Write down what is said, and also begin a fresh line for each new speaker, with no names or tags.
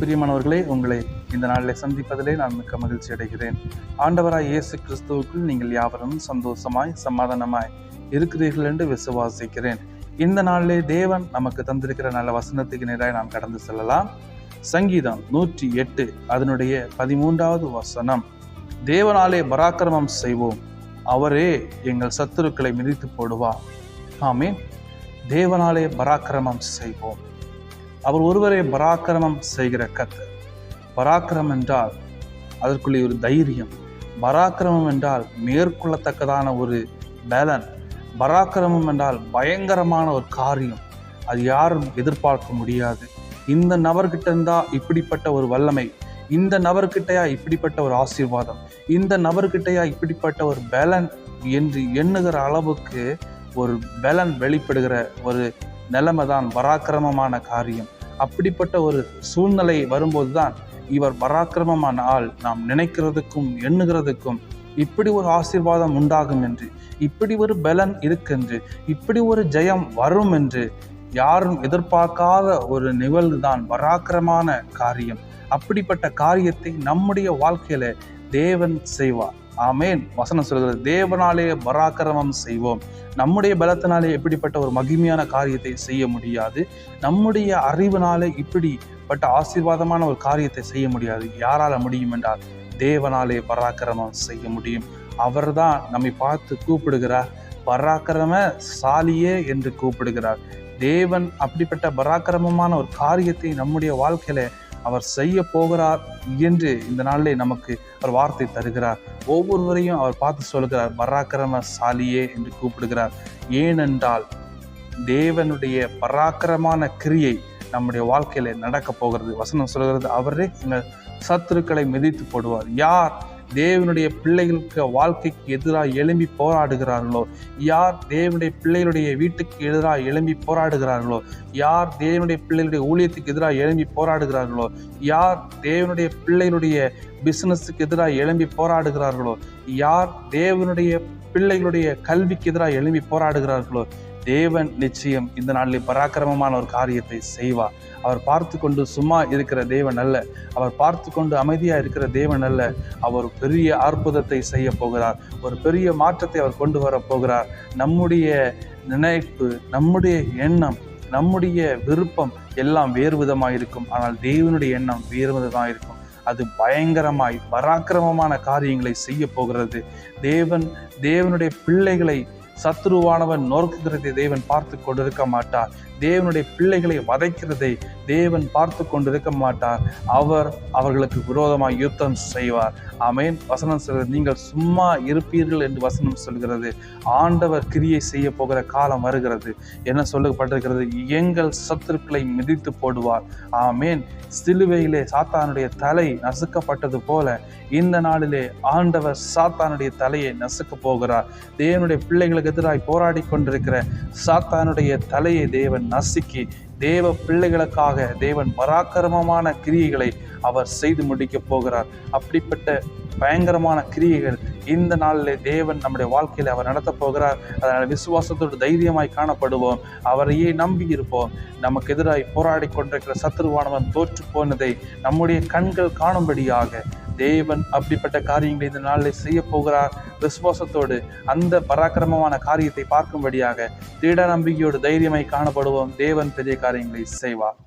பிரியமானவர்களே, உங்களை இந்த நாளில் சந்திப்பதிலே நான் மிக்க மகிழ்ச்சி அடைகிறேன். ஆண்டவராய் இயேசு கிறிஸ்துவுக்குள் நீங்கள் யாவரும் சந்தோஷமாய் சமாதானமாய் இருக்கிறீர்கள் என்று விசுவாசிக்கிறேன். இந்த நாளிலே தேவன் நமக்கு தந்திருக்கிற நல்ல வசனத்துக்கு நேராக நாம் கடந்து செல்லலாம். சங்கீதம் 108 அதனுடைய 13வது வசனம், தேவனாலே பராக்கிரமம் செய்வோம், அவரே எங்கள் சத்துருக்களை மிதித்து போடுவார். ஆமென். தேவனாலே பராக்கிரமம் செய்வோம். அவர் ஒருவரே பராக்கிரமம் செய்கிற கர்த்தர். பராக்கிரமம் என்றால் அதற்குள்ளே ஒரு தைரியம். பராக்கிரமம் என்றால் மேற்கொள்ளத்தக்கதான ஒரு பலன். பராக்கிரமம் என்றால் பயங்கரமான ஒரு காரியம். அது யாரும் எதிர்பார்க்க முடியாது. இந்த நபர்கிட்ட இருந்தா இப்படிப்பட்ட ஒரு வல்லமை, இந்த நபர்கிட்டயா இப்படிப்பட்ட ஒரு ஆசீர்வாதம், இந்த நபர்கிட்டயா இப்படிப்பட்ட ஒரு பலன் என்று எண்ணுகிற அளவுக்கு ஒரு பலன் வெளிப்படுகிற ஒரு நிலைமை தான் பராக்கிரமமான காரியம். அப்படிப்பட்ட ஒரு சூழ்நிலை வரும்போது தான் இவர் பராக்கிரமமான ஆள், நாம் நினைக்கிறதுக்கும் எண்ணுகிறதுக்கும் இப்படி ஒரு ஆசீர்வாதம் உண்டாகும் என்று, இப்படி ஒரு பலன் இருக்கென்று, இப்படி ஒரு ஜெயம் வரும் என்று யாரும் எதிர்பார்க்காத ஒரு நிகழ்வு தான் பராக்கிரமமான காரியம். அப்படிப்பட்ட காரியத்தை நம்முடைய வாழ்க்கையில தேவன் செய்வார். ஆமேன். வசனம் சொல்கிறது, தேவனாலே பராக்கிரமம் செய்வோம். நம்முடைய பலத்தினாலே எப்படிப்பட்ட ஒரு மகிமையான காரியத்தை செய்ய முடியாது. நம்முடைய அறிவினாலே இப்படிப்பட்ட ஆசீர்வாதமான ஒரு காரியத்தை செய்ய முடியாது. யாரால முடியும் என்றால் தேவனாலே பராக்கிரமம் செய்ய முடியும். அவர்தான் நம்மை பார்த்து கூப்பிடுகிறார், பராக்கிரமசாலியே என்று கூப்பிடுகிறார். தேவன் அப்படிப்பட்ட பராக்கிரமமான ஒரு காரியத்தை நம்முடைய வாழ்க்கையில அவர் செய்ய போகிறார் என்று இந்த நாளிலே நமக்கு அவர் வார்த்தை தருகிறார். ஒவ்வொருவரையும் அவர் பார்த்து சொல்கிறார், பராக்கிரமசாலியே என்று கூப்பிடுகிறார். ஏனென்றால் தேவனுடைய பராக்கிரமான கிரியை நம்முடைய வாழ்க்கையில நடக்க போகிறது. வசனம் சொல்கிறது, அவரே எங்கள் சத்துருக்களை மிதித்து போடுவார். யார் தேவனுடைய பிள்ளைகளுக்கு வாழ்க்கைக்கு எதிராக எழும்பி போராடுகிறார்களோ, யார் தேவனுடைய பிள்ளைகளுடைய வீட்டுக்கு எதிராக எழும்பி போராடுகிறார்களோ, யார் தேவனுடைய பிள்ளைகளுடைய ஊழியத்துக்கு எதிராக எழும்பி போராடுகிறார்களோ, யார் தேவனுடைய பிள்ளைகளுடைய பிசினஸுக்கு எதிராக எழும்பி போராடுகிறார்களோ, யார் தேவனுடைய பிள்ளைகளுடைய கல்விக்கு எதிராக எழும்பி போராடுகிறார்களோ, தேவன் நிச்சயம் இந்த நாளில் பராக்கிரமமான ஒரு காரியத்தை செய்வார். அவர் பார்த்து கொண்டு சும்மா இருக்கிற தேவன் அல்ல, அவர் பார்த்து கொண்டு அமைதியா இருக்கிற தேவன் அல்ல. அவர் பெரிய அற்புதத்தை செய்ய போகிறார். ஒரு பெரிய மாற்றத்தை அவர் கொண்டு வர போகிறார். நம்முடைய நினைப்பு, நம்முடைய எண்ணம், நம்முடைய விருப்பம் எல்லாம் வேறு விதமாக இருக்கும். ஆனால் தேவனுடைய எண்ணம் வேறு விதமாக இருக்கும். அது பயங்கரமாய் பராக்கிரமமான காரியங்களை செய்ய போகிறது. தேவனுடைய பிள்ளைகளை சத்ருவானவன் நொறுக்குகிறதை தேவன் பார்த்து கொண்டிருக்க மாட்டார். தேவனுடைய பிள்ளைகளை வதைக்கிறதை தேவன் பார்த்து கொண்டிருக்க மாட்டார். அவர்களுக்கு விரோதமாக யுத்தம் செய்வார். ஆமென். வசனம் சொல்கிறது, நீங்கள் சும்மா இருப்பீர்கள் என்று வசனம் சொல்கிறது. ஆண்டவர் கிரியை செய்ய போகிற காலம் வருகிறது. என்ன சொல்லப்பட்டிருக்கிறது? எங்கள் சத்துருக்களை மிதித்து போடுவார். ஆமென். சிலுவையிலே சாத்தானுடைய தலை நசுக்கப்பட்டது போல இந்த நாளிலே ஆண்டவர் சாத்தானுடைய தலையை நசுக்க போகிறார். தேவனுடைய பிள்ளைகளுக்கு எதிராக போராடி கொண்டிருக்கிற சாத்தானுடைய தலையை தேவன் நசுக்கி தேவ பிள்ளைகளுக்காக தேவன் பராக்கிரமமான கிரியைகளை அவர் செய்து முடிக்க போகிறார். அப்படிப்பட்ட பயங்கரமான கிரியைகள் இந்த நாளிலே தேவன் நம்முடைய வாழ்க்கையில அவர் நடத்த போகிறார். அதனால் விசுவாசத்தோடு தைரியமாய் காணப்படுவோம். அவரையே நம்பி இருப்போம். நமக்கு எதிராய் போராடி கொண்டிருக்கிற சத்துருவானவன் தோற்று போனதை நம்முடைய கண்கள் காணும்படியாக தேவன் அப்படிப்பட்ட காரியங்களை இந்த நாளில் செய்ய போகிறார். விசுவாசத்தோடு அந்த பராக்கிரமமான காரியத்தை பார்க்கும்படியாக திட நம்பிக்கையோடு தைரியமாய் காணப்படுவோம். தேவன் பெரிய காரியங்களை செய்வார்.